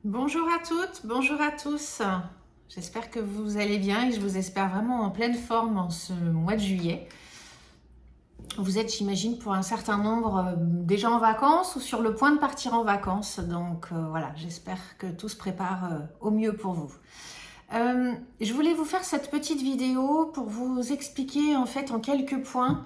Bonjour à toutes, bonjour à tous. J'espère que vous allez bien et je vous espère vraiment en pleine forme en ce mois de juillet. Vous êtes, j'imagine, pour un certain nombre déjà en vacances ou sur le point de partir en vacances. Donc voilà, j'espère que tout se prépare au mieux pour vous. Je voulais vous faire cette petite vidéo pour vous expliquer en fait en quelques points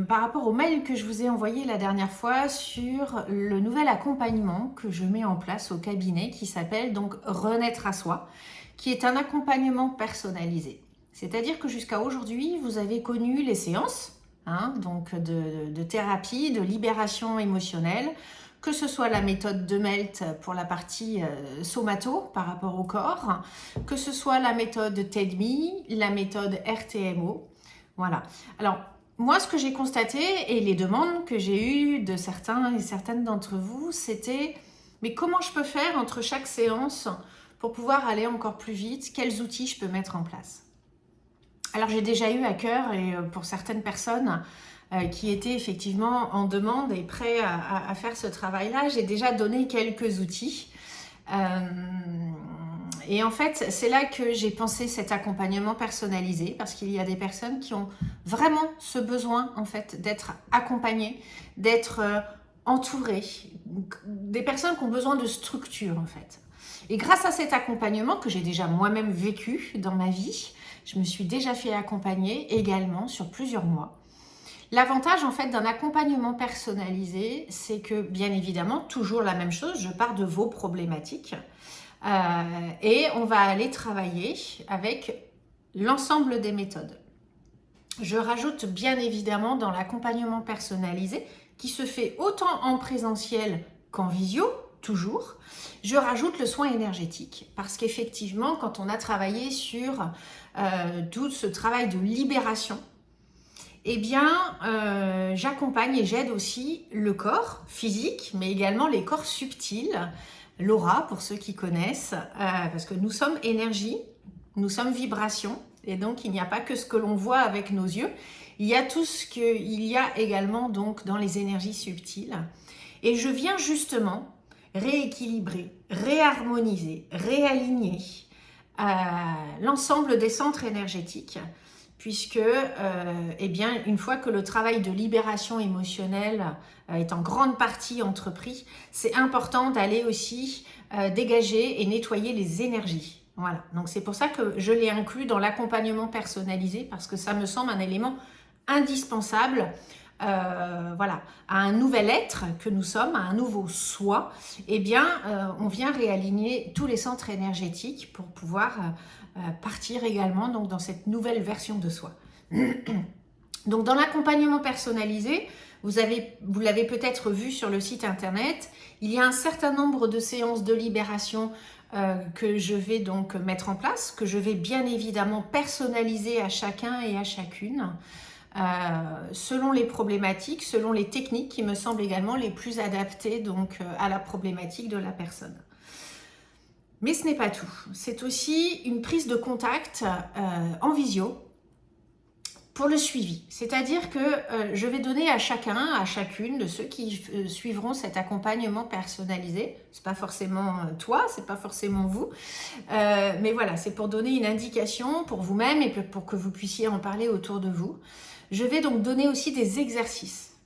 par rapport au mail que je vous ai envoyé la dernière fois sur le nouvel accompagnement que je mets en place au cabinet qui s'appelle donc Renaître à soi, qui est un accompagnement personnalisé. C'est-à-dire que jusqu'à aujourd'hui, vous avez connu les séances donc de thérapie, de libération émotionnelle, que ce soit la méthode de Melt pour la partie somato par rapport au corps, que ce soit la méthode TEDMI, la méthode RTMO. Voilà. Alors, moi, ce que j'ai constaté et les demandes que j'ai eues de certains et certaines d'entre vous, c'était mais comment je peux faire entre chaque séance pour pouvoir aller encore plus vite? Quels outils je peux mettre en place? Alors, j'ai déjà eu à cœur, et pour certaines personnes qui étaient effectivement en demande et prêts à faire ce travail-là, j'ai déjà donné quelques outils. Et en fait, c'est là que j'ai pensé cet accompagnement personnalisé, parce qu'il y a des personnes qui ont vraiment ce besoin en fait d'être accompagnées, d'être entourées, des personnes qui ont besoin de structure en fait. Et grâce à cet accompagnement que j'ai déjà moi-même vécu dans ma vie, je me suis déjà fait accompagner également sur plusieurs mois. L'avantage en fait d'un accompagnement personnalisé, c'est que bien évidemment, toujours la même chose, je pars de vos problématiques et on va aller travailler avec l'ensemble des méthodes. Je rajoute bien évidemment dans l'accompagnement personnalisé, qui se fait autant en présentiel qu'en visio, toujours, je rajoute le soin énergétique. Parce qu'effectivement, quand on a travaillé sur tout ce travail de libération, eh bien, j'accompagne et j'aide aussi le corps physique, mais également les corps subtils, l'aura pour ceux qui connaissent, parce que nous sommes énergie, nous sommes vibration, et donc il n'y a pas que ce que l'on voit avec nos yeux, il y a tout ce qu'il y a également donc dans les énergies subtiles. Et je viens justement rééquilibrer, réharmoniser, réaligner l'ensemble des centres énergétiques, puisque eh bien, une fois que le travail de libération émotionnelle est en grande partie entrepris, c'est important d'aller aussi dégager et nettoyer les énergies. Voilà, donc c'est pour ça que je l'ai inclus dans l'accompagnement personnalisé, parce que ça me semble un élément indispensable voilà, à un nouvel être que nous sommes, à un nouveau soi, eh bien, on vient réaligner tous les centres énergétiques pour pouvoir partir également donc, dans cette nouvelle version de soi. Donc, dans l'accompagnement personnalisé, vous l'avez peut-être vu sur le site internet, il y a un certain nombre de séances de libération que je vais donc mettre en place, que je vais bien évidemment personnaliser à chacun et à chacune. Selon les problématiques, selon les techniques qui me semblent également les plus adaptées donc, à la problématique de la personne. Mais ce n'est pas tout. C'est aussi une prise de contact en visio pour le suivi. C'est-à-dire que je vais donner à chacun, à chacune de ceux qui suivront cet accompagnement personnalisé. C'est pas forcément toi, c'est pas forcément vous, mais voilà, c'est pour donner une indication pour vous-même et pour que vous puissiez en parler autour de vous. Je vais donc donner aussi des exercices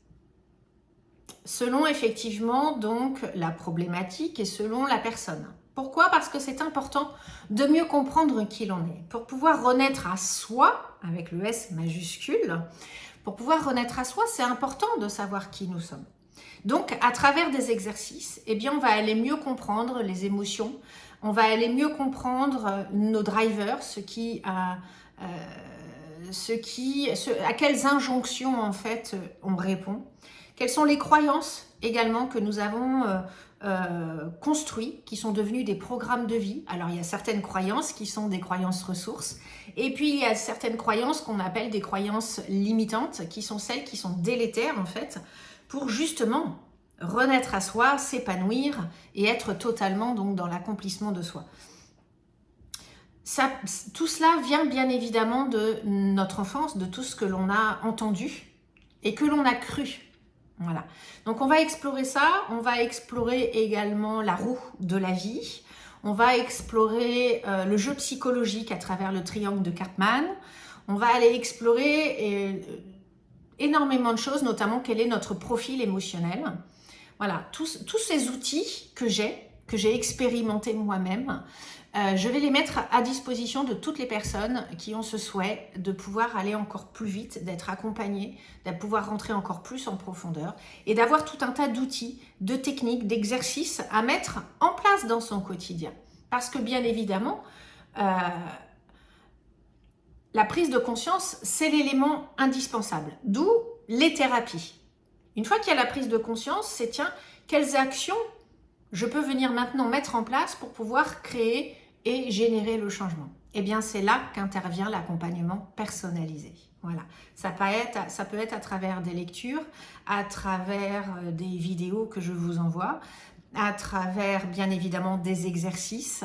selon effectivement donc la problématique et selon la personne. Pourquoi? Parce que c'est important de mieux comprendre qui l'on est. Pour pouvoir renaître à soi, avec le S majuscule, pour pouvoir renaître à soi, c'est important de savoir qui nous sommes. Donc, à travers des exercices, eh bien, on va aller mieux comprendre les émotions, on va aller mieux comprendre nos drivers, à quelles injonctions en fait on répond, quelles sont les croyances également que nous avons construites, qui sont devenues des programmes de vie. Alors il y a certaines croyances qui sont des croyances ressources, et puis il y a certaines croyances qu'on appelle des croyances limitantes, qui sont celles qui sont délétères en fait, pour justement renaître à soi, s'épanouir et être totalement donc dans l'accomplissement de soi. Tout cela vient bien évidemment de notre enfance, de tout ce que l'on a entendu et que l'on a cru. Voilà. Donc, on va explorer ça. On va explorer également la roue de la vie. On va explorer le jeu psychologique à travers le triangle de Karpman. On va aller explorer énormément de choses, notamment quel est notre profil émotionnel. Voilà, tous ces outils que j'ai expérimentés moi-même, je vais les mettre à disposition de toutes les personnes qui ont ce souhait de pouvoir aller encore plus vite, d'être accompagnées, de pouvoir rentrer encore plus en profondeur et d'avoir tout un tas d'outils, de techniques, d'exercices à mettre en place dans son quotidien. Parce que bien évidemment, la prise de conscience, c'est l'élément indispensable, d'où les thérapies. Une fois qu'il y a la prise de conscience, c'est tiens, quelles actions je peux venir maintenant mettre en place pour pouvoir créer et générer le changement. Eh bien, c'est là qu'intervient l'accompagnement personnalisé. Voilà, ça peut être à travers des lectures, à travers des vidéos que je vous envoie, à travers bien évidemment des exercices,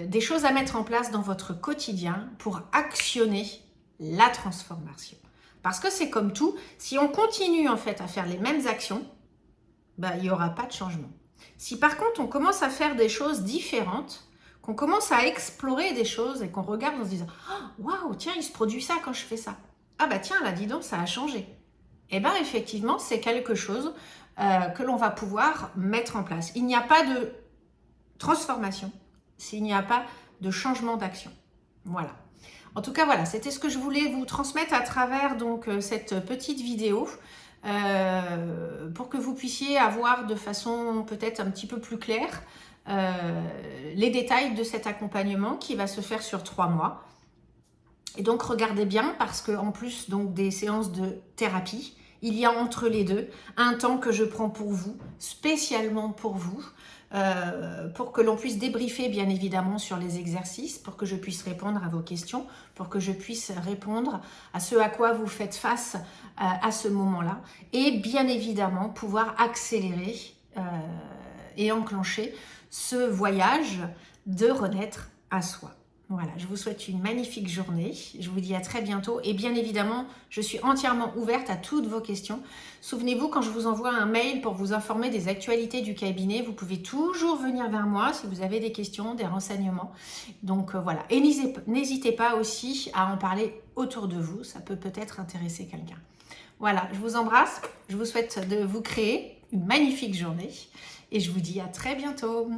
des choses à mettre en place dans votre quotidien pour actionner la transformation. Parce que c'est comme tout, si on continue en fait à faire les mêmes actions, il n'y aura pas de changement. Si par contre on commence à faire des choses différentes, qu'on commence à explorer des choses et qu'on regarde en se disant « Waouh, tiens, il se produit ça quand je fais ça. Ah bah tiens, là, dis donc, ça a changé. » Eh bien effectivement, c'est quelque chose que l'on va pouvoir mettre en place. Il n'y a pas de transformation s'il n'y a pas de changement d'action. Voilà. En tout cas, voilà, c'était ce que je voulais vous transmettre à travers donc cette petite vidéo pour que vous puissiez avoir de façon peut-être un petit peu plus claire les détails de cet accompagnement qui va se faire sur 3 mois. Et donc, regardez bien parce qu'en plus donc, des séances de thérapie, il y a entre les deux un temps que je prends pour vous, spécialement pour vous, pour que l'on puisse débriefer bien évidemment sur les exercices, pour que je puisse répondre à vos questions, pour que je puisse répondre à ce à quoi vous faites face à ce moment-là, et bien évidemment pouvoir accélérer et enclencher ce voyage de renaître à soi. Voilà, je vous souhaite une magnifique journée. Je vous dis à très bientôt. Et bien évidemment, je suis entièrement ouverte à toutes vos questions. Souvenez-vous, quand je vous envoie un mail pour vous informer des actualités du cabinet, vous pouvez toujours venir vers moi si vous avez des questions, des renseignements. Donc voilà. Et n'hésitez pas aussi à en parler autour de vous. Ça peut peut-être intéresser quelqu'un. Voilà, je vous embrasse. Je vous souhaite de vous créer une magnifique journée. Et je vous dis à très bientôt.